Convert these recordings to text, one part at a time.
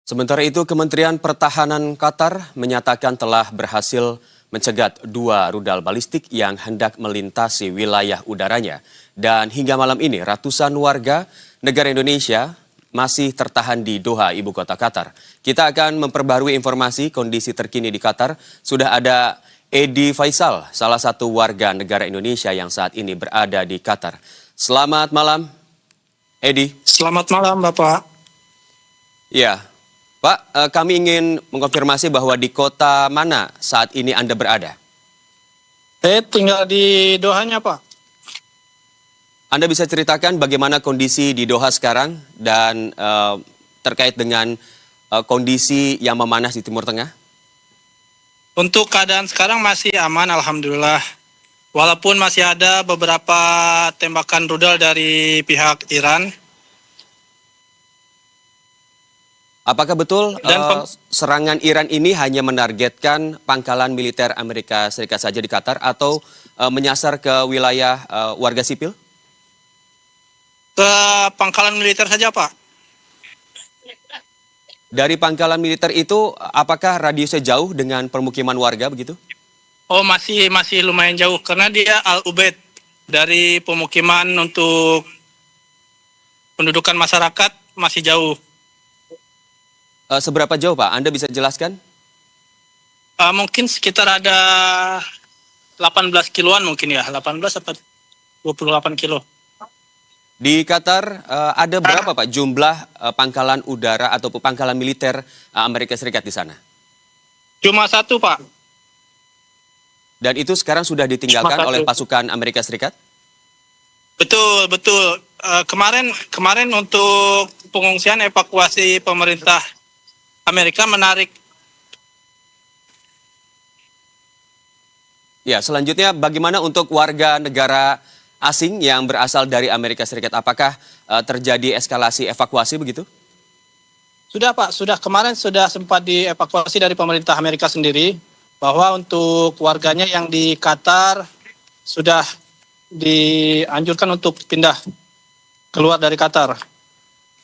Sementara itu, Kementerian Pertahanan Qatar menyatakan telah berhasil mencegat 2 rudal balistik yang hendak melintasi wilayah udaranya. Dan hingga malam ini, ratusan warga negara Indonesia masih tertahan di Doha, ibu kota Qatar. Kita akan memperbarui informasi kondisi terkini di Qatar. Sudah ada Edi Faisal, salah satu warga negara Indonesia yang saat ini berada di Qatar. Selamat malam, Edi. Selamat malam, Bapak. Ya, Pak, kami ingin mengkonfirmasi bahwa di kota mana saat ini Anda berada? Saya tinggal di Dohanya, Pak. Anda bisa ceritakan bagaimana kondisi di Doha sekarang dan terkait dengan kondisi yang memanas di Timur Tengah? Untuk keadaan sekarang masih aman, alhamdulillah. Walaupun masih ada beberapa tembakan rudal dari pihak Iran. Apakah betul serangan Iran ini hanya menargetkan pangkalan militer Amerika Serikat saja di Qatar atau menyasar ke wilayah warga sipil? Ke pangkalan militer saja, Pak. Dari pangkalan militer itu, apakah radiusnya jauh dengan permukiman warga begitu? Oh, masih lumayan jauh karena dia Al-Ubaid dari pemukiman untuk pendudukan masyarakat masih jauh. Seberapa jauh, Pak? Anda bisa jelaskan? Mungkin sekitar ada 18 kiloan mungkin ya, 18 atau 28 kilo. Di Qatar ada berapa, Pak, jumlah pangkalan udara atau pangkalan militer Amerika Serikat di sana? Cuma satu, Pak. Dan itu sekarang sudah ditinggalkan oleh pasukan Amerika Serikat? Betul, betul. Kemarin untuk pengungsian evakuasi pemerintah Amerika menarik. Ya, selanjutnya bagaimana untuk warga negara asing yang berasal dari Amerika Serikat? Apakah terjadi eskalasi evakuasi begitu? Sudah, Pak. Kemarin sudah sempat dievakuasi dari pemerintah Amerika sendiri bahwa untuk warganya yang di Qatar sudah dianjurkan untuk pindah keluar dari Qatar.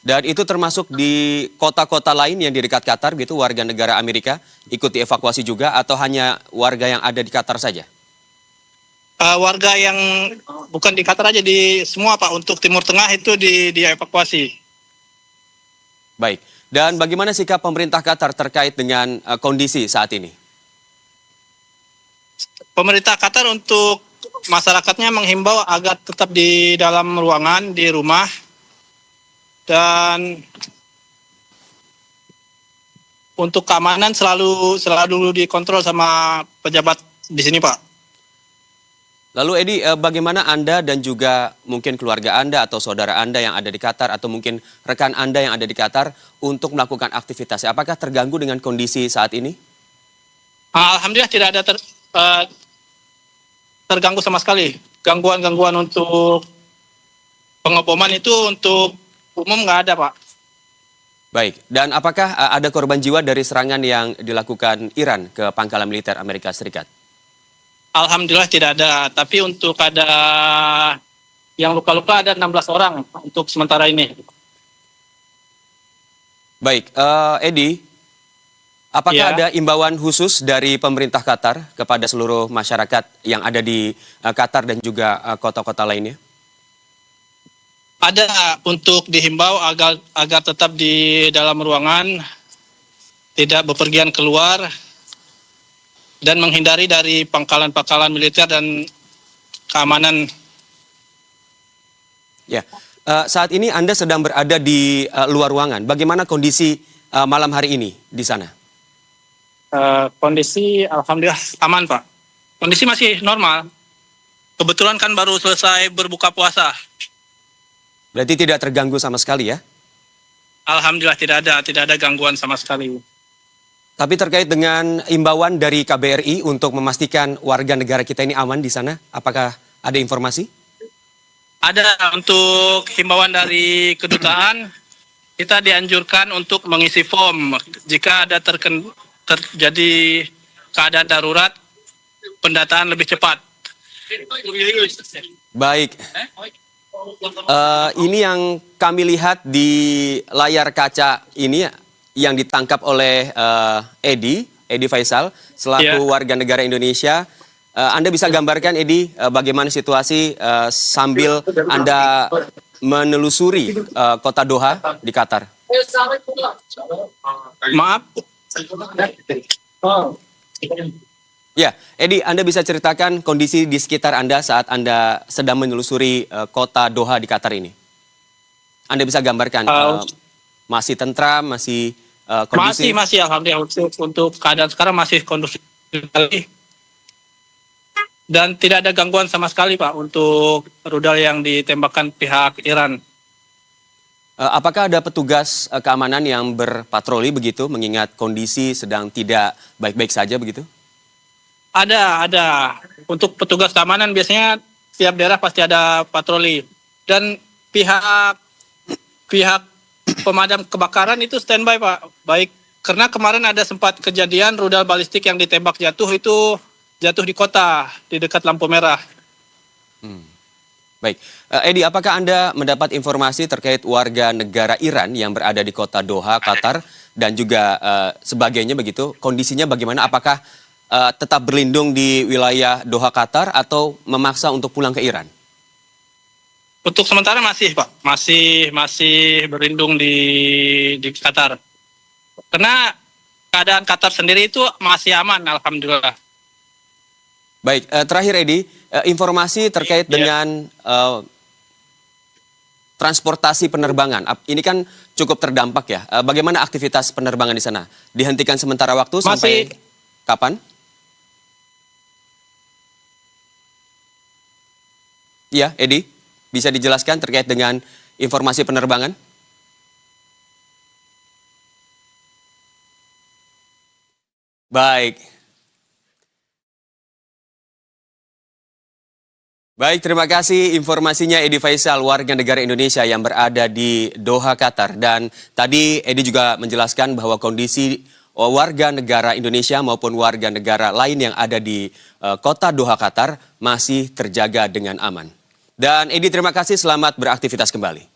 Dan itu termasuk di kota-kota lain yang di dekat Qatar gitu, warga negara Amerika ikut dievakuasi juga atau hanya warga yang ada di Qatar saja? Warga yang bukan di Qatar aja, di semua, Pak. Untuk Timur Tengah itu dievakuasi. Baik. Dan bagaimana sikap pemerintah Qatar terkait dengan kondisi saat ini? Pemerintah Qatar untuk masyarakatnya menghimbau agar tetap di dalam ruangan, di rumah. Dan untuk keamanan selalu dikontrol sama pejabat di sini, Pak. Lalu Edi, bagaimana Anda dan juga mungkin keluarga Anda atau saudara Anda yang ada di Qatar atau mungkin rekan Anda yang ada di Qatar untuk melakukan aktivitasnya? Apakah terganggu dengan kondisi saat ini? Alhamdulillah tidak ada terganggu sama sekali. Gangguan-gangguan untuk pengeboman itu untuk umum nggak ada, Pak. Baik, dan apakah ada korban jiwa dari serangan yang dilakukan Iran ke pangkalan militer Amerika Serikat? Alhamdulillah tidak ada, tapi untuk ada yang luka-luka ada 16 orang untuk sementara ini. Baik, Edi, apakah ada imbauan khusus dari pemerintah Qatar kepada seluruh masyarakat yang ada di Qatar dan juga kota-kota lainnya? Ada untuk dihimbau agar tetap di dalam ruangan, tidak bepergian keluar, dan menghindari dari pangkalan-pangkalan militer dan keamanan. Ya, saat ini Anda sedang berada di luar ruangan. Bagaimana kondisi malam hari ini di sana? Kondisi alhamdulillah aman, Pak. Kondisi masih normal. Kebetulan kan baru selesai berbuka puasa. Berarti tidak terganggu sama sekali ya? Alhamdulillah tidak ada gangguan sama sekali. Tapi terkait dengan imbauan dari KBRI untuk memastikan warga negara kita ini aman di sana, apakah ada informasi? Ada, untuk himbauan dari kedutaan, kita dianjurkan untuk mengisi form jika ada terjadi keadaan darurat, pendataan lebih cepat. Baik. Ini yang kami lihat di layar kaca ini yang ditangkap oleh Edi Faisal, selaku warga negara Indonesia. Anda bisa gambarkan, Edi, bagaimana situasi sambil Anda menelusuri kota Doha di Qatar? Maaf. Ya, Edi, Anda bisa ceritakan kondisi di sekitar Anda saat Anda sedang menelusuri kota Doha di Qatar ini. Anda bisa gambarkan, masih tentram, masih kondusif? Masih, alhamdulillah untuk keadaan sekarang masih kondusif sekali. Dan tidak ada gangguan sama sekali, Pak, untuk rudal yang ditembakkan pihak Iran. Apakah ada petugas keamanan yang berpatroli begitu, mengingat kondisi sedang tidak baik-baik saja begitu? Ada. Untuk petugas keamanan biasanya setiap daerah pasti ada patroli. Dan pihak pemadam kebakaran itu standby, Pak. Baik, karena kemarin ada sempat kejadian rudal balistik yang ditembak jatuh itu jatuh di kota, di dekat lampu merah. Baik, Edi, apakah Anda mendapat informasi terkait warga negara Iran yang berada di kota Doha, Qatar, dan juga sebagainya begitu? Kondisinya bagaimana? Apakah tetap berlindung di wilayah Doha, Qatar, atau memaksa untuk pulang ke Iran? Untuk sementara masih, Pak. Masih berlindung di Qatar. Karena keadaan Qatar sendiri itu masih aman, alhamdulillah. Baik, terakhir Edi, informasi terkait dengan transportasi penerbangan. Ini kan cukup terdampak ya. Bagaimana aktivitas penerbangan di sana? Dihentikan sementara waktu sampai kapan? Iya, Edi, bisa dijelaskan terkait dengan informasi penerbangan? Baik. Baik, terima kasih informasinya Edi Faisal, warga negara Indonesia yang berada di Doha, Qatar. Dan tadi Edi juga menjelaskan bahwa kondisi warga negara Indonesia maupun warga negara lain yang ada di kota Doha, Qatar masih terjaga dengan aman. Dan Edi, terima kasih, selamat beraktivitas kembali.